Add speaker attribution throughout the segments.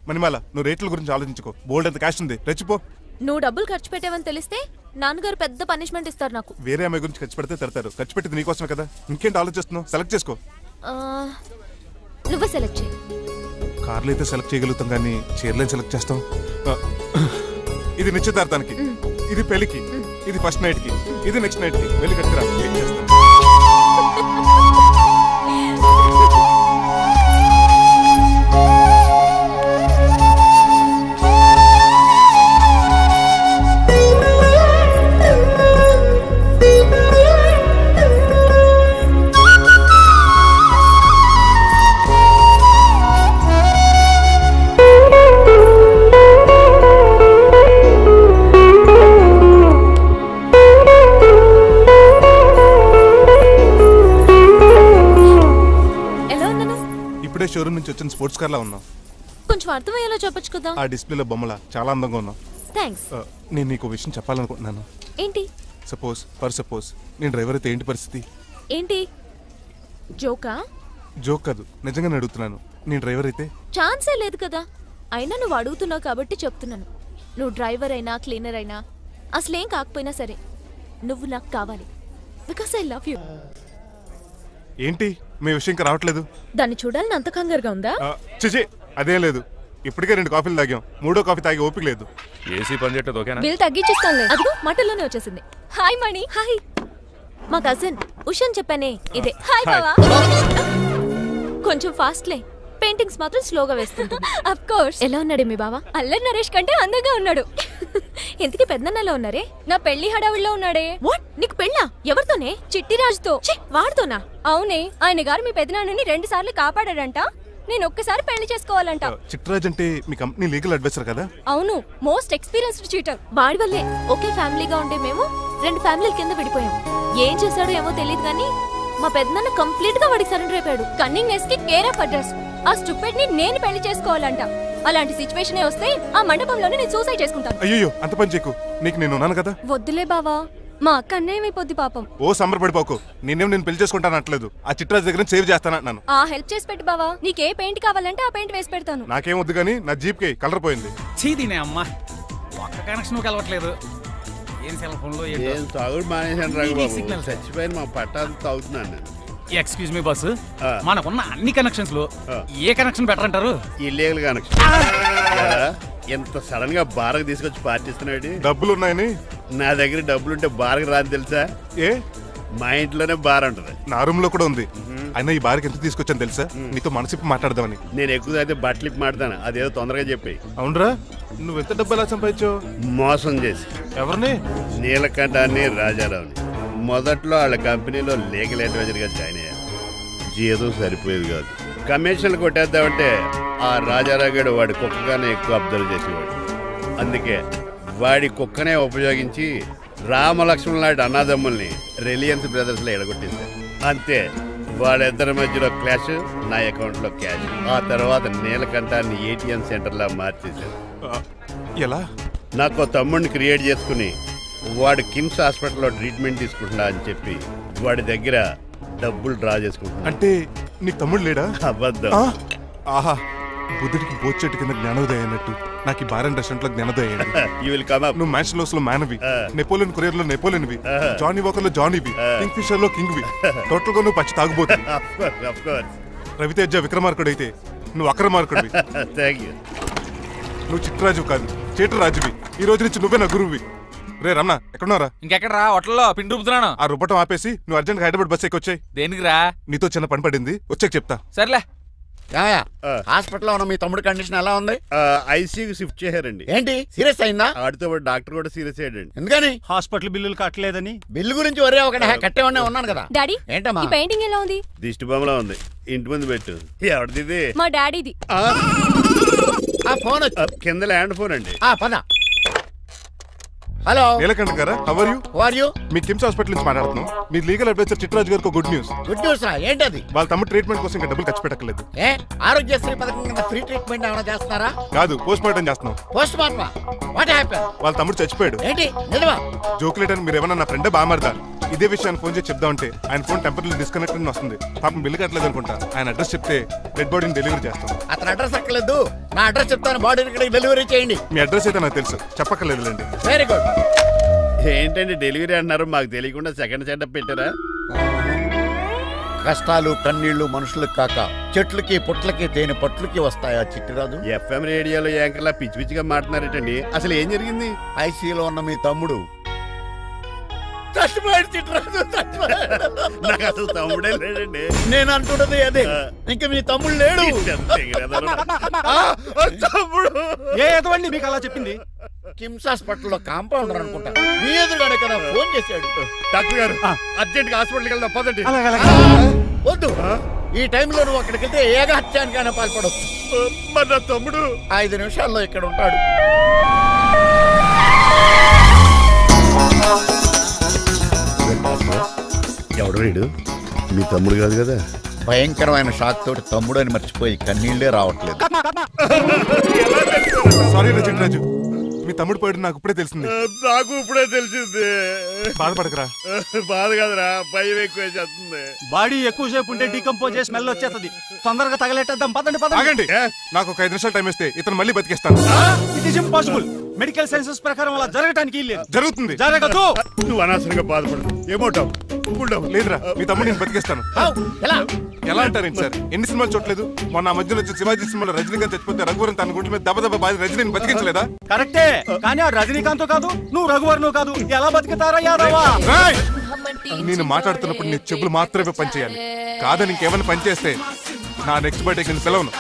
Speaker 1: మణిమాల, నువ్వు రేట్ల గురించి ఆలోచించుకో. బోల్డ్ అంత క్యాష్ ఉంది, రెచ్చిపో.
Speaker 2: నువ్వు డబ్బులు ఖర్చు పెట్టావని తెలిస్తే నాన్నగారు పెద్ద పనిష్మెంట్ ఇస్తారు నాకు.
Speaker 1: వేరే అమ్మాయి గురించి ఖర్చు పెడితే తిడతారు. ఖర్చు పెట్టింది నీకోసమే కదా. ఇంకేంటి ఆలోచిస్తున్నావు? సెలెక్ట్ చేసుకో.
Speaker 2: నువ్వే సెలెక్ట్ చేయి.
Speaker 1: కార్లు అయితే సెలెక్ట్ చేయగలుగుతాం కానీ చీరలేం సెలెక్ట్ చేస్తాం? ఇది నిశ్చితార్థానికి, ఇది పెళ్లికి, ఇది ఫస్ట్ నైట్ కి, ఇది నెక్స్ట్ నైట్ కి. వెళ్ళి కట్టుకురా. ఏం చేస్తాను? షోరూమ్ నుంచి వచ్చిన స్పోర్ట్స్ కార్ లా ఉన్నావు.
Speaker 2: కొంచెం అర్థమయ్యేలా చెప్పొచ్చు కదా.
Speaker 1: ఆ డిస్ప్లేలో బొమ్మలా చాలా అందంగా ఉన్నావు.
Speaker 2: థాంక్స్.
Speaker 1: నేను నీకు విషయం చెప్పాలనుకుంటున్నాను.
Speaker 2: ఏంటి?
Speaker 1: సపోజ్ నేను డ్రైవర్ అయితే ఏంటి పరిస్థితి?
Speaker 2: ఏంటి జోకా?
Speaker 1: జోక్ కాదు, నిజంగానే అడుగుతున్నాను. నేను డ్రైవర్ అయితే?
Speaker 2: ఛాన్సే లేదు కదా. అయినా నువ్వు అడుగుతున్నావు కాబట్టి చెప్తున్నాను. నువ్వు డ్రైవర్ అయినా క్లీనర్ అయినా అసలేం కాకపోయినా సరే నువ్వు నాకు కావాలి. Because I love you.
Speaker 1: ఏంటి మీ విషయం ఇంకా రావట్లేదు?
Speaker 2: దాన్ని చూడాలని అంత కంగారుగా ఉందా?
Speaker 1: చిచి, అదేం లేదు. ఇప్పటికే 2 కాఫీలు తాగాం. 3వ కాఫీ తాగి ఓపిక లేదు.
Speaker 3: ఏసీ పని చేయట్లేదు. ఓకేనా?
Speaker 2: బిల్ తగ్గించిస్తానులే. అదిగో మాటల్లోనే వచ్చేసింది. హాయ్ మణి. హాయ్. మా కజిన్ ఉషాన్ చెప్పానే ఇదే. హాయ్ బావా. కొంచెం ఫాస్ట్లే, పెయింటింగ్స్ మాత్రం స్లోగా వేస్తుంటుంది. Of course. ఎలా ఉన్నాడు మీ బావ? అల్లరి నరేష్ కంటే అందంగా ఉన్నాడు. ఇంతకీ పెద్దన్నలో ఉన్నారే? నా పెళ్లి హడావుల్లో ఉన్నాడే. వాట్? నీకు పెళ్ళా? ఎవరితోనే? చిట్టిరాజుతో. వాడుతోనా? అవునే. ఆయన గారు మీ పెద్దనాన్నని 2 సార్లు కాపాడాడంట. నేను ఒక్కసారి పెళ్లి చేసుకోవాలంట.
Speaker 1: చిట్టిరాజ్ అంటే మీ కంపెనీ లీగల్ అడ్వైజర్ కదా?
Speaker 2: అవును, మోస్ట్ ఎక్స్పీరియన్స్డ్ చీటర్. వాడి వల్లే ఒకే ఫ్యామిలీగా ఉండే మేము 2 ఫ్యామిలీల కింద విడిపోయాం. ఏం చేశాడో ఏమో తెలియదు కానీ మా పెద్దనాన్న కంప్లీట్ గా వాడికి సరెండర్ అయిపోయాడు. కన్నింగ్నెస్ కి కేర్ ఆఫ్ అడ్రస్. ఆ స్టూపిడ్ ని నేను పెళ్లి చేసుకోవాలంట. అలాంటి సిచువేషన్ వస్తే ఆ మండపంలోనే నేను సూసైడ్ చేసుకుంటాను.
Speaker 1: అయ్యో, అంత పని చేయకు. నీకు నేను ఉన్నాను కదా.
Speaker 2: వద్దులే బావా, మా అక్క అన్యాయమైపోద్ది పాపం.
Speaker 1: ఓ సంబరపడిపోకు. నేను పెళ్లి చేసుకుంటాను అంటలేదు. ఆ చిట్రాజ్ దగ్గర సేవ్ చేస్తాను.
Speaker 2: ఆ హెల్ప్ చేసి పెట్టి బావా. నీకే పెయింట్ కావాలంటే ఆ పెయింట్ వేసి పెడతాను.
Speaker 1: నాకేం వద్దు కానీ నా జీప్ కి కలర్ పోయింది.
Speaker 3: చీదీనే అమ్మా, ఒక్క కనెక్షన్ కలవట్లేదు. ఏం సెల్ ఫోన్ లో
Speaker 4: ఏం తాగుడు మానేశాను రాఘబాబు. సిగ్నల్ చచ్చిపోయిన మా పట్టాలు తాగుతున్నాను నేను.
Speaker 3: ఎక్స్క్యూజ్ మీ బాస్, మనకున్న అన్ని కనెక్షన్స్ లో ఏ కనెక్షన్ బెటర్ అంటారు?
Speaker 4: Illegal connection. ఎంత సడన్ గా బార్కు తీసుకొచ్చి పార్టీస్తున్నాడు.
Speaker 1: డబ్బులు ఉన్నాయని?
Speaker 4: నా దగ్గర డబ్బులుంటే బార్కు రాని తెలుసా?
Speaker 1: ఏ,
Speaker 4: మా ఇంట్లోనే బార్ ఉంటుంది.
Speaker 1: నా రూమ్ లో కూడా ఉంది. అయినా ఈ బార్కి ఎంత తీసుకొచ్చాను తెలుసా? నీతో మనసిప్పి మాట్లాడదామని.
Speaker 4: నేను ఎక్కువ అయితే బట్టలు ఇప్పి మాట్లాడతాను. అదేదో తొందరగా చెప్పి.
Speaker 1: అవునరా, నువ్వు ఎంత డబ్బు ఎలా సంపాదించావు?
Speaker 4: మోసం చేసి.
Speaker 1: ఎవరిని?
Speaker 4: నీలకంఠాన్ని, రాజారావుని. మొదట్లో వాళ్ళ కంపెనీలో లీగల్ అడ్వైజర్ గా జాయిన్ అయ్యారు. జీతం సరిపోయేది కాదు. కమిషన్లు కొట్టేద్దామంటే ఆ రాజారావు గడు వాడి కుక్కగానే ఎక్కువ అబ్జర్వ్ చేసేవాడు. అందుకే వాడి కుక్కనే ఉపయోగించి రామలక్ష్మణ్ లాంటి అన్నదమ్ముల్ని రిలయన్స్ బ్రదర్స్ లో ఎడగొట్టేశారు. అంతే, వాళ్ళిద్దరి మధ్యలో క్లాష్, నా అకౌంట్ లో క్యాష్. ఆ తర్వాత నీలకంఠాన్ని ఏటీఎం సెంటర్ లా మార్చేశారు.
Speaker 1: ఎలా?
Speaker 4: నాకు తమ్ముడిని క్రియేట్ చేసుకుని వాడు కిమ్స్ హాస్పిటల్లో ట్రీట్మెంట్ తీసుకుంటున్నా అని చెప్పి వాడి దగ్గర డబ్బులు డ్రా చేసుకుంటున్నా.
Speaker 1: అంటే నీకు తమ్ముడు లేడా?
Speaker 4: అబద్ధం.
Speaker 1: ఆహా, బుద్ధుడికి బోచెట్టు కింద జ్ఞానోదయం అన్నట్టు నాకు ఈ బారన్ రెస్టారెంట్ లో జ్ఞానోదయం అయింది.
Speaker 4: నువ్వు
Speaker 1: మ్యాన్షన్ హౌస్ లో మ్యాన్వి, నెపోలియన్ కొరియర్ లో నెపోలియన్వి, జానీ వాకర్ లో జానీవి, కింగ్ ఫిషర్ లో కింగ్వి. టోటల్ గా నువ్వు పచ్చి తాగుబోతు. రవితేజ విక్రమార్కుడు అయితే నువ్వు అక్రమార్కుడివి. నువ్వు చిట్రాజు కాదు, చీటరాజువి. ఈ రోజు నుంచి నువ్వే నా గురువువి. రే రమణ, ఎక్కడున్నారా?
Speaker 3: ఇంకెక్కడరా, హోటల్లో పిండి రూపుతున్నాను.
Speaker 1: ఆ రుబ్బటం ఆపేసి నువ్వు అర్జెంట్ హైదరాబాద్ బస్ ఎక్కొచ్చాయి.
Speaker 3: దేనికిరా?
Speaker 1: నీతో చిన్న పని పడింది, వచ్చాక చెప్తా.
Speaker 3: సర్లే.
Speaker 5: హాస్పిటల్లో ఉన్న మీ తమ్ముడి కండిషన్ ఎలా ఉంది?
Speaker 4: ఐసీయూకి షిఫ్ట్ చేశారండి.
Speaker 5: ఏంటి, సీరియస్ అయిందా?
Speaker 4: ఆడితో డాక్టర్ కూడా సీరియస్ అయ్యాడండి.
Speaker 5: ఎందుకని?
Speaker 6: హాస్పిటల్ బిల్లులు కట్టలేదని.
Speaker 5: బిల్లు గురించి ఒరే ఒకటి కట్టేవాడినే ఉన్నాను కదా.
Speaker 2: డాడీ,
Speaker 5: ఏంటమ్మా
Speaker 2: ఈ పెయింటింగ్ ఎలా ఉంది?
Speaker 4: దిష్టి బొమ్మలా ఉంది. ఇంటి ముందు పెట్టు. ఎవరిది?
Speaker 2: మా డాడీది.
Speaker 5: ఆ ఫోన్
Speaker 4: కింద ల్యాండ్ ఫోన్ అండి.
Speaker 5: పద. హలో
Speaker 1: నీలకంఠ గారా, how are you?
Speaker 5: Who are you?
Speaker 1: మీ కిమ్స్ హాస్పిటల్ నుంచి మాట్లాడుతున్నాం. మీ లీగల్ అడ్వైజర్ చిట్రాజు గారికి గుడ్ న్యూస్.
Speaker 5: గుడ్ న్యూస్ రా, ఏంటది?
Speaker 1: వాళ్ళ తమ్ముడు ట్రీట్మెంట్ కోసం ఇంకా డబ్బులు ఖర్చు పెట్టలేదు.
Speaker 5: ఏ ఆరోగ్యశ్రీ పథకం కింద ఫ్రీ ట్రీట్మెంట్ ఏమైనా చేస్తున్నారా?
Speaker 1: కాదు, పోస్ట్ మార్టం చేస్తున్నాం.
Speaker 5: పోస్ట్ మార్టమా? What happen?
Speaker 1: వాళ్ళ తమ్ముడు చచ్చిపోయాడు.
Speaker 5: ఏంటి నిజమా?
Speaker 1: జోకులేట్ అని మీరు ఏమన్నా నా ఫ్రెండ్ బామర్దా? ఇదే విషయాన్ని ఫోన్ చేసి చెప్దామంటే ఆయన ఫోన్ టెంపరీ డిస్కనెక్ట్ అని వస్తుంది. పాపం బిల్లు కట్టలేదు అనుకుంటా. ఆయన అడ్రస్ చెప్తే డెడ్ బాడీని డెలివరీ చేస్తాం.
Speaker 5: అతను అడ్రస్ అక్కర్లేదు, నా అడ్రస్ చెప్తాను, బాడీని ఇక్కడికి డెలివరీ చేయండి.
Speaker 1: మీ అడ్రస్ అయితే నాకు తెలుసు, చెప్పక్కర్లేదులేండి.
Speaker 5: Very good.
Speaker 4: ఏంటండి డెలివరీ అన్నారు, మాకు తెలియకుండా సెకండ్ సెటప్ పెట్టారా?
Speaker 5: కష్టాలు కన్నీళ్లు మనుషులకు కాక చెట్లకి పుట్లకి తేనె పట్లకి వస్తాయా చిట్టిరాజు?
Speaker 4: ఎఫ్ఎం రేడియోలో యాంకర్లా పిచ్చి పిచ్చిగా మాట్లాడారేటండి. అసలు ఏం జరిగింది?
Speaker 5: ఐసీలో ఉన్న మీ తమ్ముడు చచ్చిపోయాడు చిట్టిరాజు, చచ్చిపోయాడు.
Speaker 4: నాకు అసలు తమ్ముడే లేడండి.
Speaker 5: నేను అంటున్నది అదే, ఇంకా మీ తమ్ముడు లేడు.
Speaker 4: తమ్ముడు
Speaker 3: ఏ ఎదవండి మీకు అలా చెప్పింది?
Speaker 5: కిమ్స్ హాస్పిటల్లో కాంపౌండర్ అనుకుంటా, మీ ఎదురుగానే కదా ఫోన్ చేశాడు.
Speaker 4: డాక్టర్ గారు అర్జెంట్ గా హాస్పిటల్కి వెళ్దాం పదండి.
Speaker 5: వద్దు, ఈ టైంలో నువ్వు అక్కడికి వెళ్తే ఏకహత్యానికైనా పాల్పడవచ్చు.
Speaker 4: మరి నా తమ్ముడు
Speaker 5: 5 నిమిషాల్లో ఇక్కడ ఉంటాడు.
Speaker 4: ఎవడు వీడు? మీ తమ్ముడు కాదు కదా?
Speaker 5: భయంకరమైన షాక్ తోటి తమ్ముడు అని మర్చిపోయి కన్నీళ్లే రావట్లేదు.
Speaker 1: సారీ రా చిట్రాజు, మీ తమ్ముడు పోయాడు నాకు ఇప్పుడే తెలిసింది.
Speaker 4: నాకు ఇప్పుడే తెలిసింది.
Speaker 1: బాధపడకరా.
Speaker 4: బాధ కాదురా, భయం ఎక్కువ చేస్తుంది.
Speaker 3: బాడీ ఎక్కువసేపు ఉంటే డీకంపోజ్ చేసి స్మెల్ వచ్చేస్తుంది. తొందరగా తగలెట్టేద్దాం, పదండి పదండి.
Speaker 1: ఆగండి, నాకు ఒక 5 నిమిషాలు టైం ఇస్తే ఇతను మళ్ళీ బతికేస్తాను.
Speaker 3: It is impossible. Medical sciences ప్రకారం అలా జరగటానికి లేదు.
Speaker 1: జరుగుతుంది.
Speaker 3: జరగదు.
Speaker 4: నువ్వు అనవసరంగా బాధపడదు. ఏమోటావు?
Speaker 1: లేదురా, మీ తమ్ముడు నేను బతికేస్తాను. ఎలా అంటారేంటి సార్? ఎన్ని సినిమాలు చూడలేదు? మొన్న మధ్యలో వచ్చి శివాజీ సినిమాలో రజనీకాంత్ చచ్చిపోతే రఘువరన్ తన గుండె మీద దెబ్బ బాధ రజనీని బతికించలేదా?
Speaker 3: కరెక్టే, కానీ ఆ రజనీకాంత్ కాదు, నువ్వు రఘువర్ను కాదు. ఎలా బతుకుతారా యాదవా?
Speaker 1: నేను మాట్లాడుతున్నప్పుడు నీ చెప్పులు మాత్రమే పనిచేయాలి. కాదని ఇంకేమైనా పనిచేస్తే నా నెక్స్ట్ బర్త్డేకి నేను పిలవను.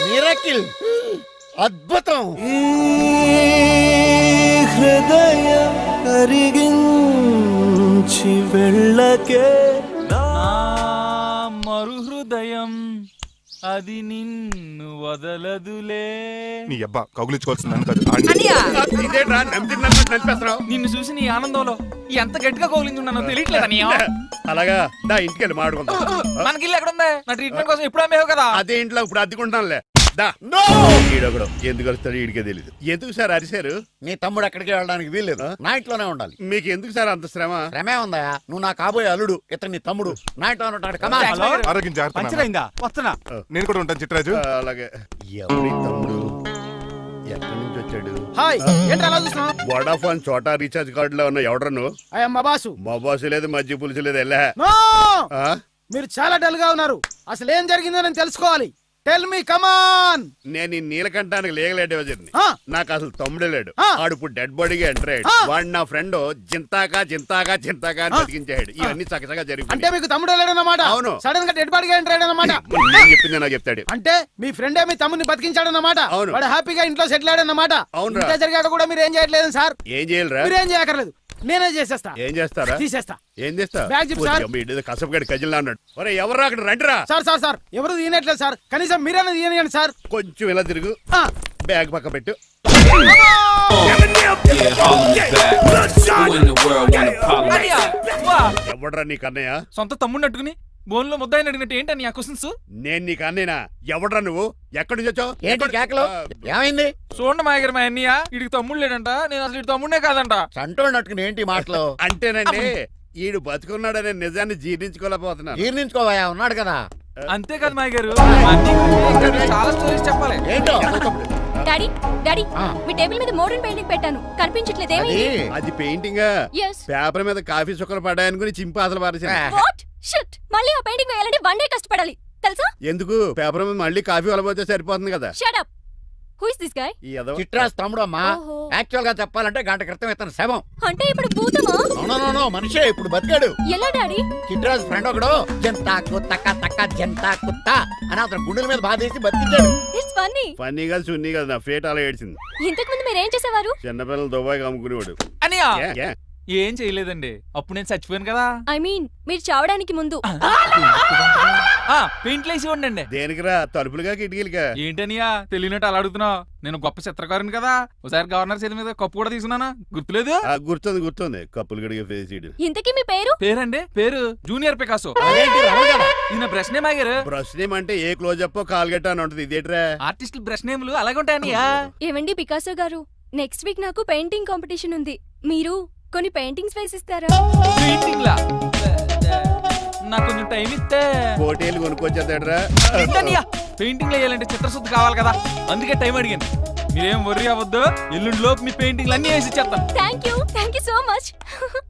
Speaker 5: మిరకిల్, అద్భుతం.
Speaker 6: హృదయం కరిగించి వెళ్ళకే
Speaker 3: మరు హృదయం అది నిన్ను వదలదులే.
Speaker 1: నీ అబ్బా కౌగులించుకోవాల్సిందని కాదు.
Speaker 4: ఇదేంట్రా నలిపేస్తున్నావు?
Speaker 3: నిన్ను చూసి నీ ఆనందంలో ఎంత గట్టిగా కౌలించున్నానో తెలియట్లేదా?
Speaker 4: అలాగా నా ఇంటికి వెళ్ళి మాట్లాడుకుందాం.
Speaker 3: మనకి ఇల్లు ఎక్కడ ఉంది? నా ట్రీట్మెంట్ కోసం ఎప్పుడు అమ్మేవు కదా.
Speaker 4: అదే ఇంట్లో ఇప్పుడు అద్దెకుంటానులే. ఈడొకడు ఎందుకు వస్తాడు ఈడికే తెలియదు. ఎందుకు సార్ అరిశారు?
Speaker 5: నీ తమ్ముడు ఎక్కడికి వెళ్ళడానికి వీల్లేదు, నా ఇంట్లోనే ఉండాలి.
Speaker 4: మీకు ఎందుకు సార్ అంత శ్రమ?
Speaker 5: శ్రమే ఉందా? నువ్వు నా కాబోయే అల్లుడు, ఇతను నీ తమ్ముడు, నా ఇంట్లో ఉంటాడు. కమా.
Speaker 1: ఆరోగ్యం జాగ్రత్త.
Speaker 3: పంచరైందా? వస్తున్నా.
Speaker 1: నేను కూడా ఉంటాను చిట్రాజు.
Speaker 4: అలాగే. ఎవరి తమ్ముడు? ఎక్కడి నుంచి వచ్చాడు?
Speaker 3: హాయ్, ఏంటి అలా చూస్తున్నావు?
Speaker 4: వడాఫోన్ చోటా రీఛార్జ్ కార్డు లో ఉన్న ఎవడరా నువ్వు?
Speaker 3: మా బాసు.
Speaker 4: మా బాసు లేదు, మధ్య పులుసు లేదు. వెళ్ళా.
Speaker 3: మీరు చాలా డల్ గా ఉన్నారు. అసలు ఏం జరిగిందో నేను తెలుసుకోవాలి. టెల్ మీ, కమాన్.
Speaker 4: నేను ఈ నీలకంఠానికి లీగల్ అడ్వైజర్ని. నాకు అసలు తమ్ముడే లేడు. ఆడు ఇప్పుడు డెడ్ బాడీగా ఎంటర్ అయ్యాడు. వాడు నా ఫ్రెండ్ జింతాకా జింతాకా జింతాకా అని బతికించాడు. ఇవన్నీ చక్కగా జరిగింది.
Speaker 3: అంటే మీకు తమ్ముడే లేడన్నమాట?
Speaker 4: అవును.
Speaker 3: సడన్ గా డెడ్ బాడీగా ఎంటర్ అయ్యాడన్నమాట.
Speaker 4: నేను చెప్పింది నాకు చెప్తాడు.
Speaker 3: అంటే మీ ఫ్రెండే మీ తమ్ముని బతికించాడన్నమాట.
Speaker 4: అవును.
Speaker 3: వాడు హ్యాపీగా ఇంట్లో సెటిల్ అయ్యాడన్నమాట.
Speaker 4: అవును.
Speaker 3: ఇంత జరిగాక కూడా మీరు ఏం చేయట్లేదు సార్?
Speaker 4: ఏం చేయాలరా?
Speaker 3: మీరేం చేయక్కర్లేదు, నేనే చేసేస్తా.
Speaker 4: ఏం చేస్తారా?
Speaker 3: తీసేస్తా.
Speaker 4: ఏం చేస్తా?
Speaker 3: బ్యాగ్ చెప్పు సార్.
Speaker 4: కసపగడి కజిల్లా అన్నాడు. ఒరే ఎవరు అక్కడ రండిరా.
Speaker 3: సార్ సార్ సార్, ఎవరు తీయనట్లేదు సార్, కనీసం మీరైనా తీయనియండి సార్.
Speaker 4: కొంచెం ఇలా తిరుగు, బ్యాగ్ పక్క పెట్టు. ఎవడ్రా నీకు అన్నయ్య?
Speaker 3: సొంత తమ్ముడిని అట్టుకుని బోన్లో ముద్దాయిని అడిగినట్టు ఏంటని ఆ క్వశ్చన్స్?
Speaker 4: నేను నీకు అన్నయ్యనా? ఎవడ్రా నువ్వు? ఎక్కడి నుంచి వచ్చావు?
Speaker 5: ఏంటి కేకలు? ఏమైంది?
Speaker 3: చూడండి మాయగారు, మా అన్నయ్య ఇడికి తమ్ముడు లేడంట. నేను అసలు ఇటు తమ్ముడే కాదంట.
Speaker 5: చంటోడినట్టుకుని ఏంటి మాటలు?
Speaker 4: అంటేనండి ఈడు బతుకున్నాడనే నిజాన్ని జీర్ణించుకోలేకపోతున్నాను.
Speaker 5: జీర్ణించుకోవా, ఉన్నాడు కదా.
Speaker 3: అంతేకాదు మాయగారు, చాలా స్టోరీస్ చెప్పాలి.
Speaker 5: ఏంటో?
Speaker 2: డాడీ డాడీ, మీ టేబుల్ మీద మోడర్న్ పెయింటింగ్ పెట్టాను, కనిపించట్లేదేమి?
Speaker 4: అది పెయింటింగ్. పేపర్ మీద కాఫీ చుక్కలు పడ్డాయనుకుని చింపి అసలు పారేసాను.
Speaker 2: వాట్ షిట్, మళ్ళీ ఆ పెయింటింగ్ వేయాలంటే 1 డే కష్టపడాలి తెలుసా?
Speaker 4: ఎందుకు? పేపర్ మీద మళ్ళీ కాఫీ వలపోతే సరిపోతుంది కదా.
Speaker 2: Shut up. Who is this guy?
Speaker 5: Chitraj తమ్ముడు అమ్మా. యాక్చువల్ గా చెప్పాలంటే గంట క్రితం ఇతను శవం.
Speaker 2: అంటే ఇప్పుడు భూతమా?
Speaker 5: నో మనిషే, ఇప్పుడు బతికాడు.
Speaker 2: ఎలా డాడీ?
Speaker 5: చిట్రాజ్ ఫ్రెండ్ ఒకడు జంతా కుత్తక తక్క జంతా కుత్త అని అతను గుండెల మీద బాధేసి బతికించాడు.
Speaker 2: It's funny.
Speaker 4: ఫన్నీ కాదు, సున్నీ కాదు, నా ఫేట్ అలా ఏడ్చింది.
Speaker 2: ఇంతకు ముందు మీరు ఏం చేసేవారు?
Speaker 4: చిన్నపిల్లలు దుబాయ్ అమ్ముకునేవాడు.
Speaker 3: అనియా,
Speaker 7: ఏం చేయలేదండి. అప్పుడు నేను చచ్చిపోయాను కదా.
Speaker 2: ఐ మీన్ మీరు చావడానికి ముందు.
Speaker 7: పెయింట్లు వేసి ఉండండి.
Speaker 4: దేనికిరా? తలుపులుగా కిటికీలుగా?
Speaker 7: ఏంటనియా తెలియనట్టు అలా అడుగుతున్నావు? నేను గొప్ప చిత్రకారుని కదా. ఒకసారి గవర్నర్ చేతి మీద కప్పు కూడా తీసుకున్నానా? గుర్తులేదు?
Speaker 4: గుర్తుంది. కప్పులు గడిగే ఫేస్.
Speaker 2: ఇంతకీ మీ పేరు?
Speaker 7: పేరండి పేరు జూనియర్ పికాసో. ఇది బ్రష్ నేమ్ ఆగారు.
Speaker 4: బ్రష్ నేమ్ అంటే ఏ క్లోజప్ కాల్గట్ట అని ఉంటది. ఇదేట్రా?
Speaker 7: ఆర్టిస్టులు బ్రష్ నేమ్లు అలాగే ఉంటాయనియా.
Speaker 2: ఏమండి పికాసో గారు, నెక్స్ట్ వీక్ నాకు పెయింటింగ్ కాంపిటీషన్ ఉంది. మీరు కొన్ని పెయింటింగ్స్ వేసిస్తారా?
Speaker 7: పెయింటింగ్ లా? నాకు కొంచెం టైం ఇస్తే
Speaker 4: పోటీలు కొనుక్కొచ్చేదేట్రా?
Speaker 7: పెయింటింగ్ వేయాలంటే చిత్రశుద్ధి కావాలి కదా, అందుకే టైం అడిగాను. మీరేం వర్రీ అవ్వద్దు, ఎల్లుండి లోపు మీ పెయింటింగ్లు అన్ని వేసి ఇచ్చేస్తాను.
Speaker 2: Thank you so much.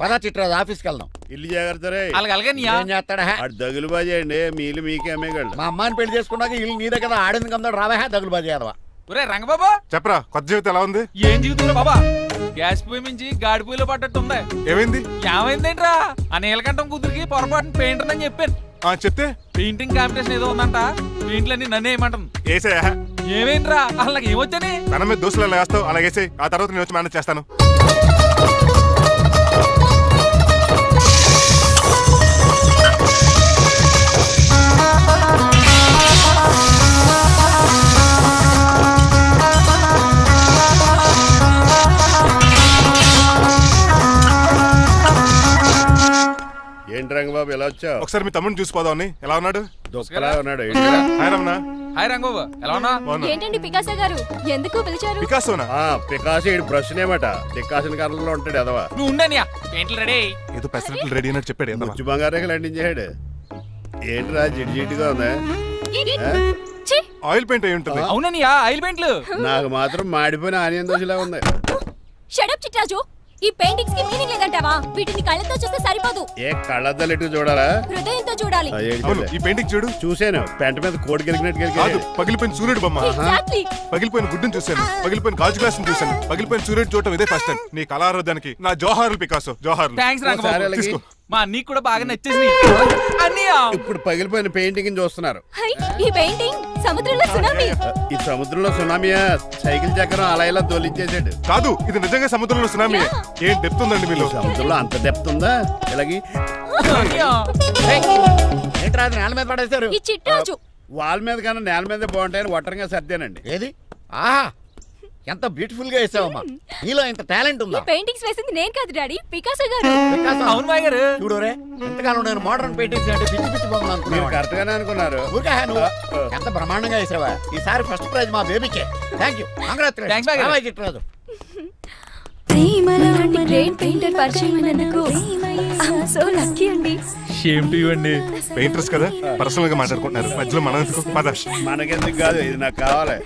Speaker 5: పదా చిట్రాజు ఆఫీస్కి వెళ్దాం.
Speaker 4: ఇల్లు జాగ్రత్త రే.
Speaker 7: అలాగే
Speaker 5: ఏం చేస్తాడా?
Speaker 4: దగులు బాజీ అండి. మీ ఇల్లు మీకే అమ్మేగాళ్ళు.
Speaker 5: మా అమ్మాయిని పెళ్లి చేసుకున్నాక ఇల్లు నీదే కదా, ఆడింది కదా, రావా దగులు బాజీ అదవా.
Speaker 7: ఒరే రంగబాబా,
Speaker 1: చెప్పరా కొత్త జీవితం ఎలా ఉంది?
Speaker 7: ఏం జీవితంలో బాబా, గ్యాస్ పొయ్యి మించి గాడి పొయ్యిలో పడ్డట్టు ఉంది.
Speaker 1: ఏమైంది?
Speaker 7: ఏమైందేంట్రా? ఆ నీలకంఠం కూతురికి పొరపాటున పెయింటర్ అని చెప్పాను.
Speaker 1: చెప్తే
Speaker 7: పెయింటింగ్ కాంపిటీషన్ ఏదో ఉందంట, పెయింట్లన్నీ నన్ను ఏమంటాను.
Speaker 1: ఏసేయా?
Speaker 7: ఏమైందిరా? అసలు నాకు ఏమొచ్చని?
Speaker 1: తన మీద దోస్తులు ఎలా వేస్తావు అలా వేసే, ఆ తర్వాత నేను వచ్చి మేనేజ్ చేస్తాను.
Speaker 4: ఏంటి రంగబాబు ఎలా వచ్చావు?
Speaker 1: ఒకసారి మీ తమ్ముడిని చూసిపోదామని. ఎలా ఉన్నాడు?
Speaker 4: దొక్కలా ఉన్నాడు.
Speaker 1: హాయ్ రమణ.
Speaker 7: హాయ్ రంగబాబు, ఎలా ఉన్నా?
Speaker 2: ఏంటండి పికాసో గారు, ఎందుకు పిలిచారు?
Speaker 1: పికాసోనా?
Speaker 4: పికాసో బ్రష్ నేమట. డికాషన్ కలర్లో ఉంటాడు ఎదవా.
Speaker 7: నువ్వు ఉండనియా, పెయింట్లు రెడీ.
Speaker 1: ఏదో పెసరట్లు రెడీ అయినట్టు చెప్పాడు.
Speaker 4: ముచ్చు బంగారే అంటించాడు. ఏంట్రా జిడ్జిడ్గా ఉందా?
Speaker 1: ఆయిల్ పెయింట్ అయి ఉంటుంది.
Speaker 7: అవుననియా, ఆయిల్ పెయింట్లు.
Speaker 4: నాకు మాత్రం మాడిపోయిన ఆనియన్ దోశలా ఉంది.
Speaker 2: షడప్ చిట్రాజు, ఈ పెయింటింగ్స్ కి మీనింగ్ లేదంటావా? వీటిని కళ్ళతో చూస్తే సరిపోదు.
Speaker 4: ఏ కళ్ళద్దాలు ఎటు చూడాలా?
Speaker 2: హృదయంతో చూడాలి.
Speaker 1: అవును, ఈ పెయింటింగ్ చూడు.
Speaker 4: చూసాను. పెంట మీద కోడి గెలిగినట్టు
Speaker 1: కాదు, పగిలిపోయిన సూర్యుడు బొమ్మ.
Speaker 2: Exactly.
Speaker 1: పగిలిపోయిన గుడ్డును చూశాను, పగిలిపోయిన గాజు గ్లాస్ చూశాను, పగిలిపోయిన సూర్యుడు చూడటం ఇదే ఫస్ట్ టైం. నీ కళారోధానికి నా జోహార్లు పికాసో, జోహార్లు.
Speaker 7: థ్యాంక్స్ రంగబాబు.
Speaker 1: తీసుకో.
Speaker 7: మా అన్నీకి కూడా బాగా నచ్చేసింది.
Speaker 4: ఇప్పుడు పగిలిపోయిన పెయింటింగ్ చూస్తున్నారు.
Speaker 2: ఈ పెయింటింగ్ సముద్రంలో సునామీ.
Speaker 4: ఈ సముద్రంలో సునామీయా? సైకిల్ చక్రం అలా ఇలా తోలించేసాడు.
Speaker 1: కాదు, ఇది నిజంగా సముద్రంలో సునామీ. ఏం డెప్త్ ఉందండి మీలో?
Speaker 4: సముద్రంలో అంత డెప్త్ ఉందా? ఇలాగి
Speaker 5: ఏంట్రా అది నేల మీద పడేశారు?
Speaker 2: ఈ చిట్రాజు
Speaker 4: వాల్ మీద కన్నా నేల మీద బాగుంటాయని ఒట్టరంగా సర్దానండి.
Speaker 5: ఏది? ఆహా, ఎంత బ్యూటిఫుల్ గా వేసావమ్మా. నీలో ఇంత టాలెంట్
Speaker 2: ఈ
Speaker 5: ఉందా?
Speaker 2: పెయింటింగ్స్ వేసింది నేను కాదు డాడీ, పికాసో గారు.
Speaker 7: అవును బాయ్ గారు.
Speaker 5: చూడరే, ఎంతకాలం నేను మోడర్న్ పెయింటింగ్స్ అంటే పిచ్చి పిచ్చి బొమ్మలు
Speaker 4: మీరు
Speaker 5: అనుకున్నాను.
Speaker 4: కరెక్ట్ గానే అనుకున్నారు.
Speaker 5: ఊరికే నువ్వు ఎంత బ్రహ్మాండంగా వేసావా. ఈసారి ఫస్ట్ ప్రైజ్ మా బేబీకే. థ్యాంక్ యూ,
Speaker 7: Thanks, బాయ్ గారు.
Speaker 5: చిట్రాజు.
Speaker 2: ఇలాంటి గ్రేట్ పెయింటర్ పరిచయం అయినందుకు సో లక్కీ అండి.
Speaker 7: షేమ్ టు యు అండి.
Speaker 1: పెయింటర్స్ కదా, పర్సనల్ గా మాట్లాడుకుంటున్నారు. మధ్యలో మనం ఎందుకు? పద.
Speaker 4: మనకెందుకు కాదు, ఇది నాకు కావాలి.